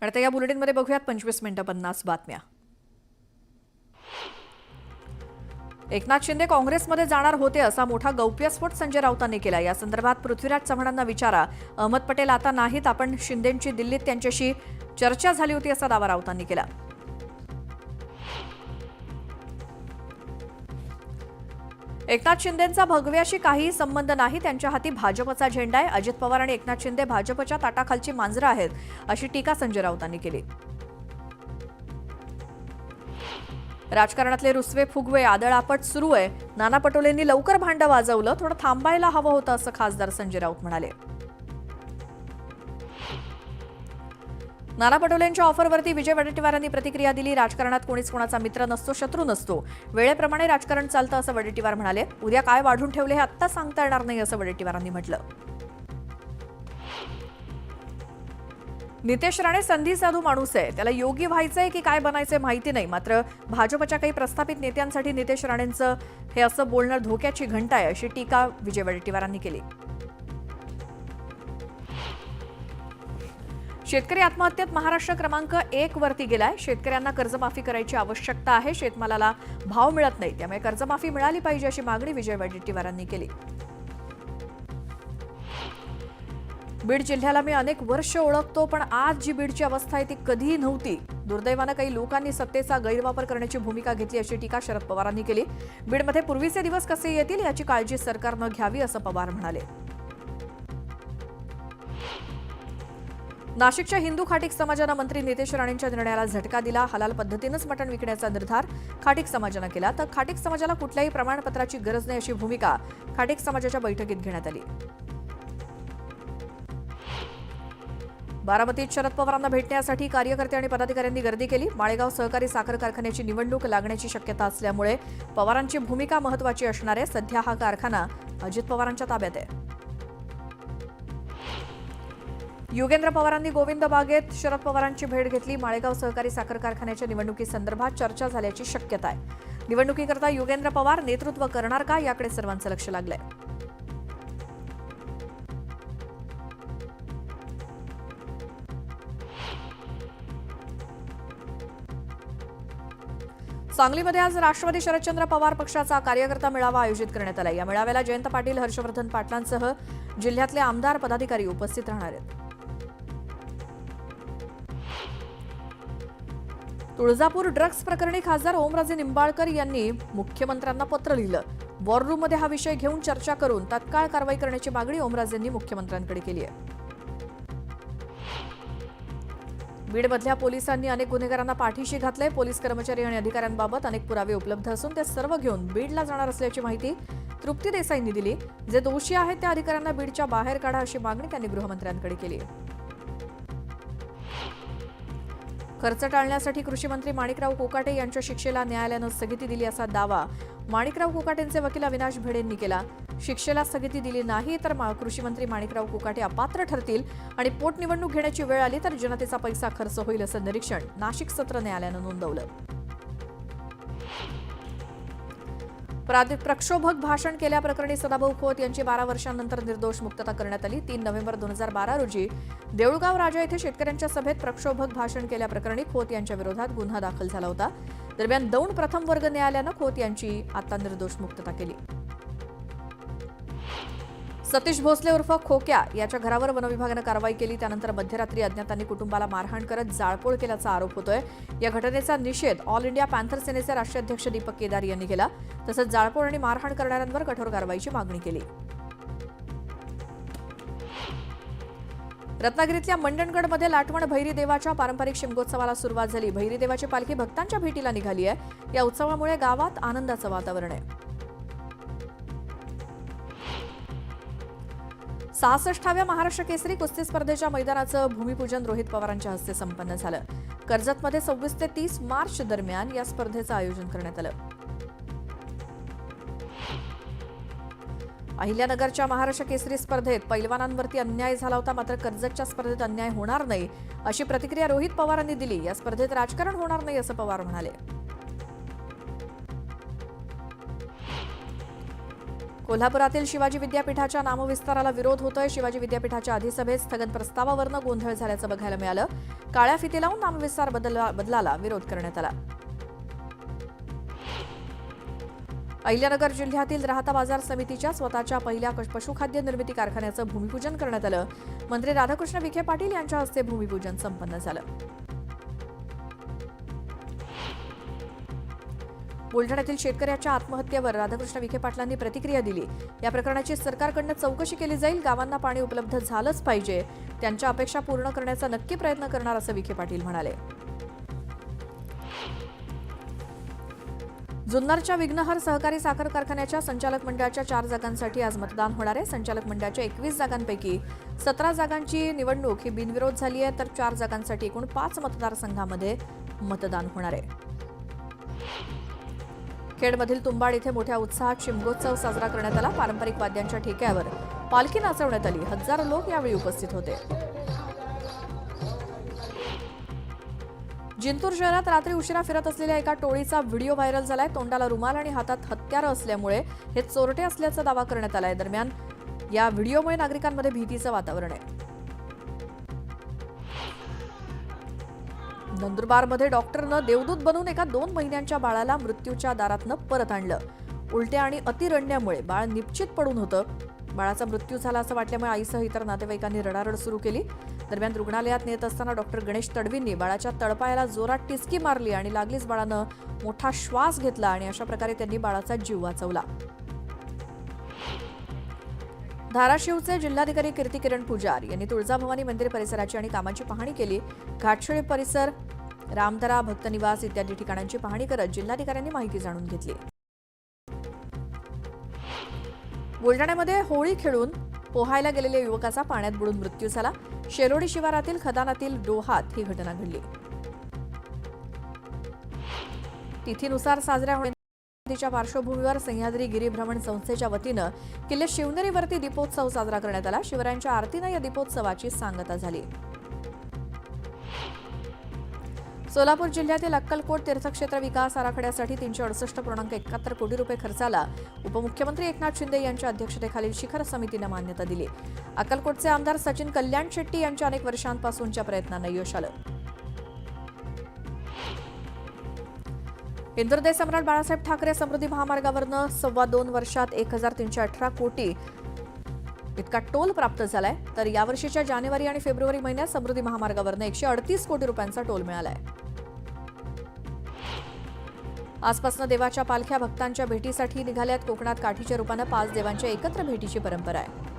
आता या बुलेटिनमध्ये बघूयात 25 मिनिटं 50 बातम्या. एकनाथ शिंदे काँग्रेसमध्ये जाणार होते असा मोठा गौप्यस्फोट संजय राऊतांनी केला. या संदर्भात पृथ्वीराज चव्हाणांना विचारा. अहमद पटेल आता नाहीत, आपण शिंदेंची दिल्लीत त्यांच्याशी चर्चा झाली होती असा दावा राऊतांनी केला. एकनाथ शिंदेंचा भगव्याशी काहीही संबंध नाही, त्यांच्या हाती भाजपचा झेंडा आहे. अजित पवार आणि एकनाथ शिंदे भाजपच्या ताटाखालची मांजरं आहेत अशी टीका संजय राऊतांनी केली. राजकारणातले रुसवे फुगवे आदळआपट सुरू आहे. नाना पटोलेंनी लवकर भांडं वाजवलं, थोडं थांबायला हवं होतं असं खासदार संजय राऊत म्हणाले. नाना पटोलेंच्या ऑफरवरती विजय वडेट्टीवारांनी प्रतिक्रिया दिली. राजकारणात कोणीच कोणाचा मित्र नसतो, शत्रू नसतो, वेळेप्रमाणे राजकारण चालतं असं वडेट्टीवार म्हणाले. उद्या काय वाढून ठेवले हे आत्ता सांगता येणार नाही असं वडेट्टीवारांनी म्हटलं. नितेश राणे संधी साधू माणूस आहे, त्याला योगी व्हायचंय की काय बनायचंय माहिती नाही. मात्र भाजपच्या काही प्रस्थापित नेत्यांसाठी नितेश राणेंचं हे असं बोलणं धोक्याची घंटा आहे अशी टीका विजय वडेट्टीवारांनी केली. शेतकरी आत्महत्येत महाराष्ट्र क्रमांक 1 वरती गेलाय. शेतकऱ्यांना कर्जमाफी करायची आवश्यकता आहे. शेतमालाला भाव मिळत नाही, त्यामुळे कर्जमाफी मिळाली पाहिजे अशी मागणी विजय वडेट्टीवारांनी केली. बीड जिल्ह्याला मी अनेक वर्ष ओळखतो, पण आज जी बीडची अवस्था आहे ती कधीही नव्हती. दुर्दैवानं काही लोकांनी सत्तेचा गैरवापर करण्याची भूमिका घेतली अशी टीका शरद पवारांनी केली. बीडमध्ये पूर्वीचे दिवस कसे येतील याची काळजी सरकारनं घ्यावी असं पवार म्हणाले. नाशिकच्या हिंदू खाटीक समाजानं मंत्री नितेश राणेंच्या निर्णयाला झटका दिला. हलाल पद्धतीनंच मटण विकण्याचा निर्धार खाटीक समाजानं केला, तर खाटीक समाजाला कुठल्याही प्रमाणपत्राची गरज नाही अशी भूमिका खाटीक समाजाच्या बैठकीत घेण्यात आली. बारामतीत शरद पवारांना भेटण्यासाठी कार्यकर्ते आणि पदाधिकाऱ्यांनी गर्दी केली. माळेगाव सहकारी साखर कारखान्याची निवडणूक लागण्याची शक्यता असल्यामुळे पवारांची भूमिका महत्त्वाची असणार आहे. सध्या हा कारखाना अजित पवारांच्या ताब्यात आहे. योगेंद्र पवारांनी गोविंद बागेत शरद पवारांची भेट घेतली. माळेगाव सहकारी साखर कारखान्याच्या निवडणुकीसंदर्भात चर्चा झाल्याची शक्यता आहे. निवडणुकीकरता योगेंद्र पवार नेतृत्व करणार का याकडे सर्वांचं लक्ष लागलंय. सांगलीमध्ये आज राष्ट्रवादी शरदचंद्र पवार पक्षाचा कार्यकर्ता मेळावा आयोजित करण्यात आला. या मेळाव्याला जयंत पाटील, हर्षवर्धन पाटलांसह जिल्ह्यातले आमदार पदाधिकारी उपस्थित राहणार आहेत. तुळजापूर ड्रग्ज प्रकरणी खासदार ओमराजे निंबाळकर यांनी मुख्यमंत्र्यांना पत्र लिहिलं. वॉर रूममध्ये हा विषय घेऊन चर्चा करून तत्काळ कारवाई करण्याची मागणी ओमराजेंनी मुख्यमंत्र्यांकडे केली आहे. बीडमधल्या पोलिसांनी अनेक गुन्हेगारांना पाठीशी घातलंय. पोलीस कर्मचारी आणि अधिकाऱ्यांबाबत अनेक पुरावे उपलब्ध असून ते सर्व घेऊन बीडला जाणार असल्याची माहिती तृप्ती देसाईंनी दिली. जे दोषी आहेत त्या अधिकाऱ्यांना बीडच्या बाहेर काढा अशी मागणी त्यांनी गृहमंत्र्यांकडे केली आहे. खर्च टाळण्यासाठी कृषी मंत्री माणिकराव कोकाटे यांच्या शिक्षेला न्यायालयानं स्थगिती दिली असा दावा माणिकराव कोकाटेंचे वकील अविनाश भिडेंनी केला. शिक्षेला स्थगिती दिली नाही तर कृषी मंत्री माणिकराव कोकाटे अपात्र ठरतील आणि पोटनिवडणूक घेण्याची वेळ आली तर जनतेचा पैसा खर्च होईल असं निरीक्षण नाशिक सत्र न्यायालयानं नोंदवलं. प्रक्षोभक भाषण केल्याप्रकरणी सदाभाऊ खोत यांची 12 वर्षांनंतर निर्दोष मुक्तता करण्यात आली. 3 नोव्हेंबर 2012 रोजी देऊळगाव राजा येथे शेतकऱ्यांच्या सभेत प्रक्षोभक भाषण केल्याप्रकरणी खोत यांच्या विरोधात गुन्हा दाखल झाला होता. दरम्यान दौंड प्रथम वर्ग न्यायालयानं खोत यांची आता निर्दोष मुक्तता केली. सतीश भोसले उर्फ खोक्या याच्या घरावर वनविभागानं कारवाई केली. त्यानंतर मध्यरात्री अज्ञातांनी कुटुंबाला मारहाण करत जाळपोळ केल्याचा आरोप होतोय. या घटनेचा निषेध ऑल इंडिया पॅन्थर सेनेचे राष्ट्रीय अध्यक्ष दीपक केदार यांनी केला. तसंच जाळपोळ आणि मारहाण करणाऱ्यांवर कठोर कारवाईची मागणी केली. रत्नागिरीतल्या मंडणगडमध्ये लाटवण भैरीदेवाच्या पारंपरिक शिमगोत्सवाला सुरुवात झाली. भैरीदेवाची पालखी भक्तांच्या भेटीला निघाली आहे. या उत्सवामुळे गावात आनंदाचं वातावरण आहे. 66व्या महाराष्ट्र केसरी कुस्ती स्पर्धेच्या मैदानाचं भूमिपूजन रोहित पवारांच्या हस्ते संपन्न झालं. कर्जतमध्ये 26 ते 30 मार्च दरम्यान या स्पर्धेचं आयोजन करण्यात आलं. अहिल्यानगरच्या महाराष्ट्र केसरी स्पर्धेत पैलवानांवरती अन्याय झाला होता, मात्र कर्जतच्या स्पर्धेत अन्याय होणार नाही अशी प्रतिक्रिया रोहित पवारांनी दिली. या स्पर्धेत राजकारण होणार नाही असं पवार म्हणाले. कोल्हापुरातील शिवाजी विद्यापीठाच्या नामविस्ताराला विरोध होतोय. शिवाजी विद्यापीठाच्या अधिसभेत स्थगन प्रस्तावावरनं गोंधळ झाल्याचं बघायला मिळालं. काळ्या फिती लावून नामविस्तार बदलाला विरोध करण्यात आला. अहिल्यानगर जिल्ह्यातील राहता बाजार समितीच्या स्वतःच्या पहिल्या पशुखाद्य निर्मिती कारखान्याचं भूमिपूजन करण्यात आलं. मंत्री राधाकृष्ण विखे पाटील यांच्या हस्ते भूमिपूजन संपन्न झालं. बुलढाण्यातील शेतकऱ्याच्या आत्महत्येवर राधाकृष्ण विखे पाटलांनी प्रतिक्रिया दिली. या प्रकरणाची सरकारकडून चौकशी केली जाईल. गावांना पाणी उपलब्ध झालंच पाहिजे. त्यांच्या अपेक्षा पूर्ण करण्याचा नक्की प्रयत्न करणार असं विखे पाटील म्हणाले. जुन्नरच्या विघ्नहर सहकारी साखर कारखान्याच्या संचालक मंडळाच्या 4 जागांसाठी आज मतदान होणार आहे. संचालक मंडळाच्या 21 जागांपैकी 17 जागांची निवडणूक ही बिनविरोध झाली आहे, तर 4 जागांसाठी एकूण 5 मतदारसंघांमध्ये मतदान होणार आहे. खेडमधील तुंबाड इथे मोठ्या उत्साहात शिमगोत्सव साजरा करण्यात आला. पारंपरिक वाद्यांच्या ठेक्यावर पालखी नाचवण्यात आली. हजारो लोक यावेळी उपस्थित होते. जिंतूर शहरात रात्री उशिरा फिरत असलेल्या एका टोळीचा व्हिडिओ व्हायरल झालाय. तोंडाला रुमाल आणि हातात हत्यारं असल्यामुळे हे चोरटे असल्याचा दावा करण्यात आलाय. दरम्यान या व्हिडिओमुळे नागरिकांमध्ये भीतीचं वातावरण आहे. नंदुरबारमध्ये डॉक्टरनं देवदूत बनून एका 2 महिन्यांच्या बाळाला मृत्यूच्या दारातनं परत आणलं. उलट्या आणि अतिरडण्यामुळे बाळ निपचित पडून होतं. बाळाचा मृत्यू झाला असं वाटल्यामुळे आईसह इतर नातेवाईकांनी रडारड सुरू केली. दरम्यान रुग्णालयात नेत असताना डॉक्टर गणेश तडवींनी बाळाच्या तळपायाला जोरात टिचकी मारली आणि लागलीच बाळानं मोठा श्वास घेतला आणि अशा प्रकारे त्यांनी बाळाचा जीव वाचवला. धाराशिवचे जिल्हाधिकारी कीर्ती किरण पुजार यांनी तुळजाभवानी मंदिर परिसराची आणि कामाची पाहणी केली. घाटशिळी परिसर, रामदरा, भक्तनिवास इत्यादी ठिकाणांची पाहणी करत जिल्हाधिकाऱ्यांनी माहिती जाणून घेतली. बुलढाण्यामध्ये होळी खेळून पोहायला गेलेल्या युवकाचा पाण्यात बुडून मृत्यू झाला. शेलोडी शिवारातील खदानातील डोहात ही घटना घडली. तिथीनुसार साजऱ्या होण्याच्या पार्श्वभूमीवर सह्याद्री गिरीभ्रमण संस्थेच्या वतीनं किल्ले शिवनेरीवरती दीपोत्सव साजरा करण्यात आला. शिवरायांच्या आरतीनं या दीपोत्सवाची सांगता झाली. सोलापूर जिल्ह्यातील अक्कलकोट तीर्थक्षेत्र विकास आराखड्यासाठी 368.71 कोटी रुपये खर्चाला उपमुख्यमंत्री एकनाथ शिंदे यांच्या अध्यक्षतेखालील शिखर समितीनं मान्यता दिली. अक्कलकोटचे आमदार सचिन कल्याण शेट्टी यांच्या अनेक वर्षांपासूनच्या प्रयत्नांना यश आलं. इंदोर सम्राट बाळासाहेब ठाकरे समृद्धी महामार्गावरनं 2.25 वर्षात 1,318 कोटी इतका टोल प्राप्त झालाय. तर यावर्षीच्या जानेवारी आणि फेब्रुवारी महिन्यात समृद्धी महामार्गावरनं 138 कोटी रुपयांचा टोल मिळालाय. आजपासून देवाच्या पालख्या भक्तांच्या भेटीसाठी निघाल्यात. कोकणात काठीच्या रूपानं 5 देवांच्या एकत्र भेटीची परंपरा आहे.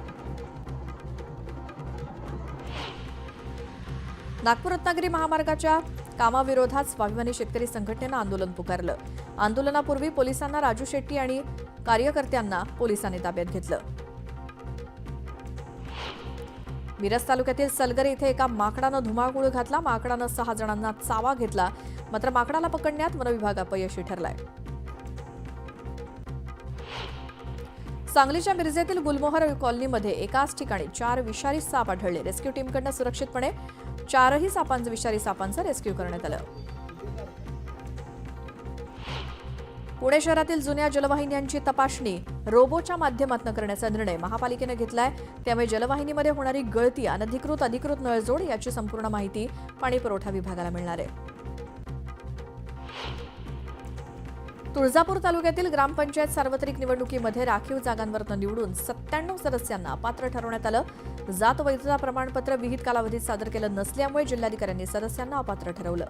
नागपूर रत्नागिरी महामार्गाच्या कामाविरोधात स्वाभिमानी शेतकरी संघटनेनं आंदोलन पुकारलं. आंदोलनापूर्वी पोलिसांना राजू शेट्टी आणि कार्यकर्त्यांना पोलिसांनी ताब्यात घेतलं. मिरज तालुक्यातील सलगर इथे एका माकडानं धुमाकूळ घातला. माकडानं 6 जणांना चावा घेतला. मात्र माकडाला पकडण्यात वनविभाग अपयशी ठरलाय. सांगलीच्या मिरजेतील गुलमोहर कॉलनीमध्ये एकाच ठिकाणी 4 विषारी साप आढळले. रेस्क्यू टीमकडून सुरक्षितपणे 4 विषारी सापांचं रेस्क्यू करण्यात आलं. पुणे शहरातील जुन्या जलवाहिन्यांची तपासणी रोबोच्या माध्यमातून करण्याचा निर्णय महापालिकेने घेतलाय. त्यामुळे जलवाहिनीमध्ये होणारी गळती, अनधिकृत अधिकृत नळजोड याची संपूर्ण माहिती पाणी पुरवठा विभागाला मिळणार आहे. तुळजापूर तालुक्यातील ग्रामपंचायत सार्वत्रिक निवडणुकीमध्ये राखीव जागांवर निवडून 97 सदस्यांना अपात्र ठरवण्यात आलं. जात वैधता प्रमाणपत्र विहित कालावधीत सादर केलं नसल्यामुळे जिल्हाधिकाऱ्यांनी सदस्यांना अपात्र ठरवलं.